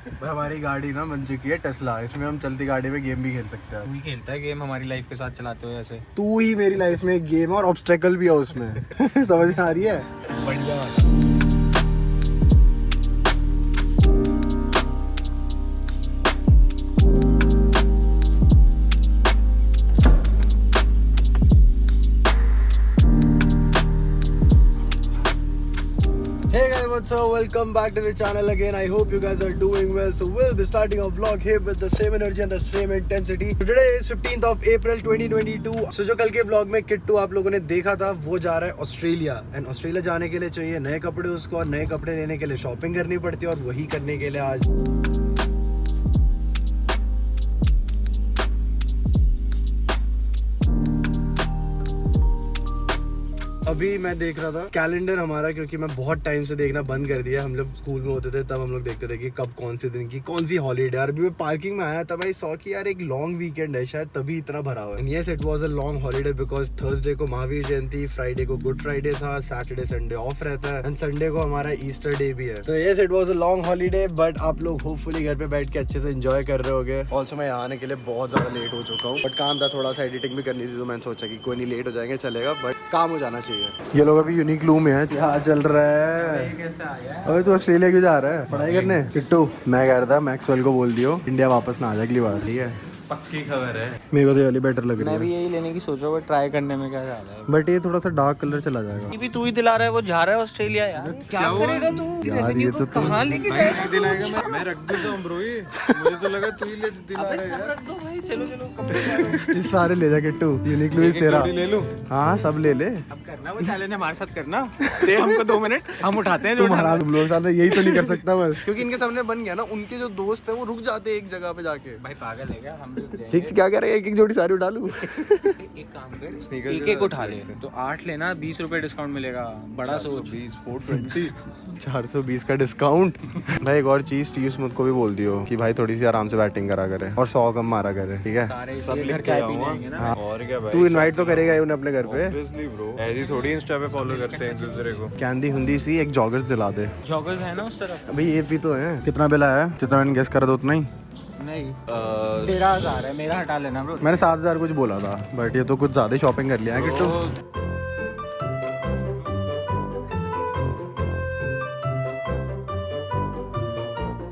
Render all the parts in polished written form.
हमारी गाड़ी ना बन चुकी है टेस्ला, इसमें हम चलती गाड़ी में गेम भी खेल सकते हैं। तू ही खेलता है गेम हमारी लाइफ के साथ चलाते हो ऐसे। तू ही मेरी लाइफ में एक गेम और ऑब्स्टेकल भी है उसमें। समझ में आ रही है? बढ़िया वाला। Hey guys, what's up? Welcome back to the channel again. I hope you guys are doing well. So we'll be starting a vlog here with the same energy and the same intensity. Today is 15th of April 2022. So जो कल के vlog में किट्टू आप लोगों ने देखा था, वो जा रहा है ऑस्ट्रेलिया। एंड ऑस्ट्रेलिया जाने के लिए चाहिए नए कपड़े उसको, और नए कपड़े लेने के लिए शॉपिंग करनी पड़ती है, और वही करने के लिए आज अभी मैं देख रहा था कैलेंडर हमारा, क्योंकि मैं बहुत टाइम से देखना बंद कर दिया। हम लोग स्कूल में होते थे तब हम लोग देखते थे कि कब कौन से दिन की कौन सी हॉलीडे। और अभी मैं पार्किंग में आया तब आई सॉ कि यार एक लॉन्ग वीकेंड है, शायद तभी इतना भरा हुआ है। Yes, it was a long holiday because Thursday को महावीर जयंती, फ्राइडे को गुड फ्राइडे था, सैटरडे संडे ऑफ रहता है, एंड संडे को हमारा ईस्टर डे भी है। तो yes, it was a long holiday, but आप लोग होपफुली घर पे बैठ के अच्छे से एंजॉय कर रहे होगे। ऑल्सो मैं यहाँ आने के लिए बहुत ज्यादा लेट हो चुका हूँ, बट काम था थोड़ा सा, एडिटिंग भी करनी थी, तो मैंने सोचा कि कोई नहीं, लेट हो जाएंगे चलेगा, बट काम हो जाना चाहिए। ये लोग अभी यूनिक लू में है, क्या चल रहा है? कैसा आया? अबे तू ऑस्ट्रेलिया क्यों जा रहा है पढ़ाई करने? किट्टू, मैं कह रहा था मैक्सवेल को बोल दियो इंडिया वापस ना आ जाए अगली बार, ठीक है? पक्की खबर है। मेरे को तो ये वाली बेटर लग रही मैं है। भी यही लेने की सोच रहा हूँ, ट्राई करने में क्या ज्यादा है। बट ये थोड़ा सा डार्क कलर चला जाएगा। ये भी तू ही दिला रहा है, वो जा रहा है ऑस्ट्रेलिया यार। क्या करेगा तू? यार ये तो कहाँ लेके भाई नहीं दिलाएगा, मैं रख देता हूँ ब्रो। ये मुझे तो लगा तू ही ले दिला रहा है। रख दो भाई, चलो चलो कपड़े ये सारे ले जा किट्टू, यूनिक लू तेरा। ले लूं? हाँ सब ले ले। अब करना वो चैलेंज हमारे साथ करना। दे हमको 2 मिनट, हम उठाते हैं। तुम्हारा तुम लोग साथ में यही तो नहीं कर सकता बस, क्योंकि इनके सामने बन गया ना, उनके जो दोस्त है वो रुक जाते हैं एक जगह पे जाके। भाई पागल है क्या? हम भी ठीक, क्या कह रहे हैं? एक एक जोड़ी सारी उठा लूं? एक काम कर, एक एक उठा ले तो 8 लेना, 20 रुपए डिस्काउंट मिलेगा। बड़ा सोच। 20 420 420 का डिस्काउंट। भाई एक और चीज, टीयू स्मिथ को भी बोल दियो कि भाई थोड़ी सी आराम से बैटिंग करा करे और 100 कम मारा करे, ठीक है? सारे सब इसलिए घर लेके चाय आऊंगा। पीने आएंगे ना। हाँ। और क्या भाई, तू इनवाइट तो करेगा ही उन्हें अपने घर पे। ऑब्वियसली ब्रो, ऐसी थोड़ी इंस्टा पे फॉलो करते हैं एक दूसरे को। कैंडी हुंदी सी एक जॉगर्स दिला दे। जॉगर्स है ना उस तरफ? भाई ये भी तो है। कितना बिल आया है? जितना मैंने गेस करा था उतना ही। नहीं 13,000 है, मेरा हटा लेना ब्रो। मैंने 7,000 कुछ बोला था, बट ये तो कुछ ज्यादा शॉपिंग कर लिया है किट्टू।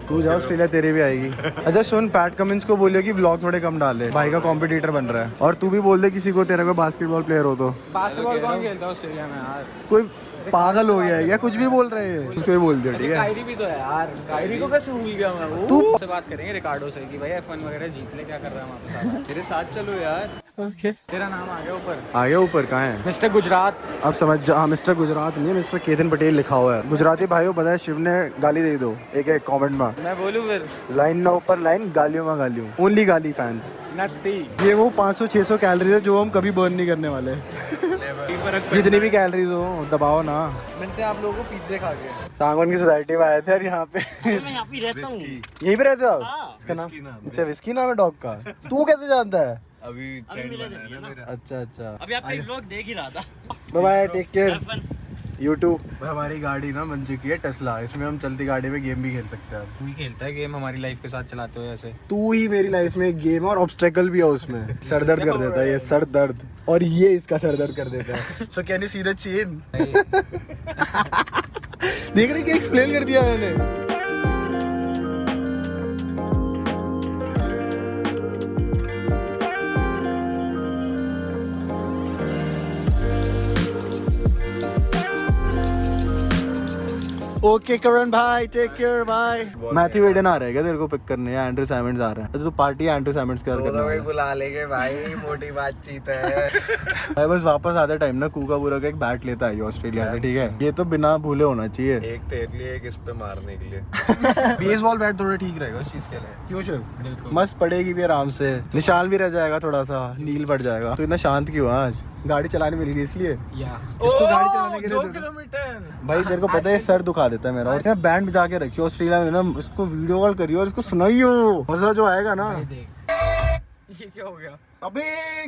तू जा ऑस्ट्रेलिया, तेरी भी आएगी। अच्छा सुन, पैट कमिंस को बोलियो कि व्लॉग थोड़े कम डाले, भाई का कॉम्पिटिटर बन रहा है। और तू भी बोल दे किसी को, तेरा कोई बास्केटबॉल प्लेयर हो तो। बास्केटबॉल कौन खेलता है ऑस्ट्रेलिया में यार? कोई पागल हो गया है क्या? कुछ भी बोल रहे हैं, उसको भी बोल दियो, ठीक है? कायरी भी तो है यार, कायरी को कैसे भूल गया मैं? वो तू- से बात करेंगे रिकार्डो से कि भाई F1 वगैरह जीत ले, क्या कर रहा है वहाँ पे साला? मेरे साथ चलो यार। ओके, तेरा नाम आ गया ऊपर, आगे ऊपर कहाँ है? मिस्टर गुजरात। अब समझ जा, मिस्टर गुजरात नहीं है, मिस्टर केतन पटेल लिखा हुआ है। गुजराती भाइयों पता है, शिव ने गाली दे दो एक एक कमेंट में। मैं बोलूँ फिर लाइन ना ऊपर लाइन, गालियों में गालियों, ओनली गाली फैंस। नत्ती। ये वो 500-600 कैलोरीज है जो हम कभी बर्न नहीं करने वाले। जितनी भी कैलोरीज हो दबाओ ना। मिलते हैं आप लोगों को पिज्जे खा के। सांगवान की सोसाइटी में आए थे और यहाँ पे मैं यहाँ पे रहता हूँ। यहीं पे रहते हो आप? इसका नाम? अच्छा, विस्की नाम है डॉग का। तू कैसे जानता है? अभी फ्रेंड बना है ना मेरा। अच्छा अच्छा, अभी आपका व्लॉग देख ही रहा था। Bye bye, take care YouTube. हमारी गाड़ी ना बन चुकी है टेस्ला, इसमें हम चलती गाड़ी में गेम भी खेल सकते हैं। तू ही खेलता है गेम हमारी लाइफ के साथ चलाते हो ऐसे। तू ही मेरी लाइफ में एक गेम और ऑब्स्टेकल भी है उसमें। सर दर्द कर देता है ये, सर दर्द, और ये इसका सर दर्द कर देता है। So can you see the chain? देख रहे क्या एक्सप्लेन कर दिया मैंने। ओके करण भाई, take care bye. Matthew Hayden आ रहा है क्या तेरे को पिक करने, या एंड्रू साइमंड्स आ रहा है? तो पार्टी एंड्रू साइमंड्स के साथ करना है। बुला लेंगे भाई, मोटी बातचीत है। भाई बस वापस आते टाइम ना कूका बुरा का एक बैट लेता है ऑस्ट्रेलिया से, ठीक है? ये तो बिना भूले होना चाहिए। एक तेरे लिए, एक इस पे मारने के लिए। बेसबॉल बैट थोड़ा ठीक रहेगा उस चीज के लिए। क्यों शिव? मस्त पड़ेगी भी आराम से, निशान भी रह जाएगा, थोड़ा सा नील पड़ जाएगा। तो इतना शांत क्यों आज? गाड़ी चलाने मिल गई इसलिए। इसको गाड़ी चलाने के लिए 2 किलोमीटर। भाई तेरे को पता है सर दुखा देता है मेरा। और इसमें बैंड बजा के रखियो ऑस्ट्रेलिया में ना, इसको वीडियो कॉल करियो और इसको सुनाइयो, मजा जो आएगा ना। ये क्या हो गया? अबे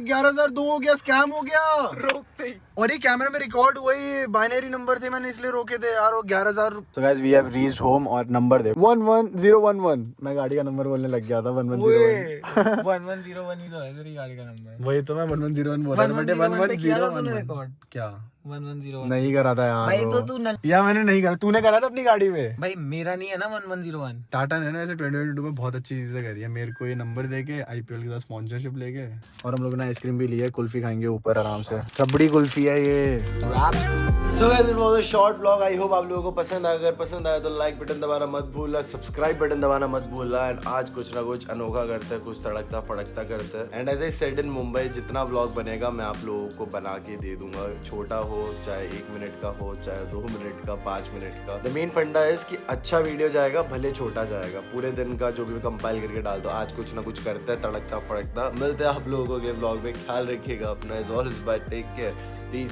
11,002 हो गया, स्कैम हो गया। रोकते ही। और ये कैमरा में रिकॉर्ड हुआ, ये बाइनरी नंबर थे, मैंने इसलिए रोके थे यार। वो 11,000। So guys, we have reached home और नंबर दे 11011। मैं गाड़ी का नंबर बोलने लग गया था 1101। 1101 ही तो है तेरी गाड़ी का नंबर। वही तो मैं 1101 बोल रहा था। बेटे 1101 रिकॉर्ड क्या 1101 नहीं करा था यार भाई। तो वो। तू या मैंने नहीं करा, तूने करा था अपनी गाड़ी में। भाई मेरा नहीं है ना 1101। टाटा ने ना ऐसे 2022 में बहुत अच्छी चीजें करी है। मेरे को ये नंबर देके आईपीएल के साथ स्पॉन्सरशिप लेके, और हम लोग ने आइसक्रीम भी ली है, कुल्फी खाएंगे ऊपर आराम से। रबड़ी कुल्फी है ये। So guys, it was a short vlog. I hope आप लोगों को पसंद आया। अगर पसंद आया तो लाइक बटन दबाना मत भूलना, सब्सक्राइब बटन दबाना मत भूलना। एंड आज कुछ ना कुछ अनोखा करते हैं, कुछ तड़कता फड़कता करते हैं। And as I said in Mumbai, जितना व्लॉग बनेगा मैं आप लोगों को बना के दे दूंगा। छोटा हो, चाहे 1 मिनट का हो, चाहे 2 मिनट का, 5 मिनट का। द मेन फंडा है कि अच्छा वीडियो जाएगा, भले छोटा जाएगा। पूरे दिन का जो भी कंपाइल करके डाल दो। आज कुछ ना कुछ करते हैं, तड़कता फड़कता। मिलते हैं आप लोगों के व्लॉग में। ख्याल रखिएगा अपना। As always, bye, take care, please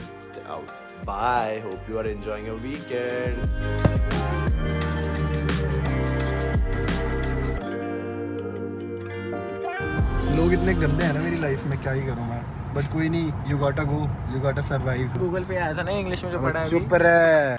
out, bye. Hope you are enjoying your weekend. लोग इतने गंदे हैं ना मेरी लाइफ में, क्या ही करूं मैं। बट कोई नहीं, you gotta go, you gotta survive. Google पे आया था ना इंग्लिश में जो पढ़ा है। चुप रहे।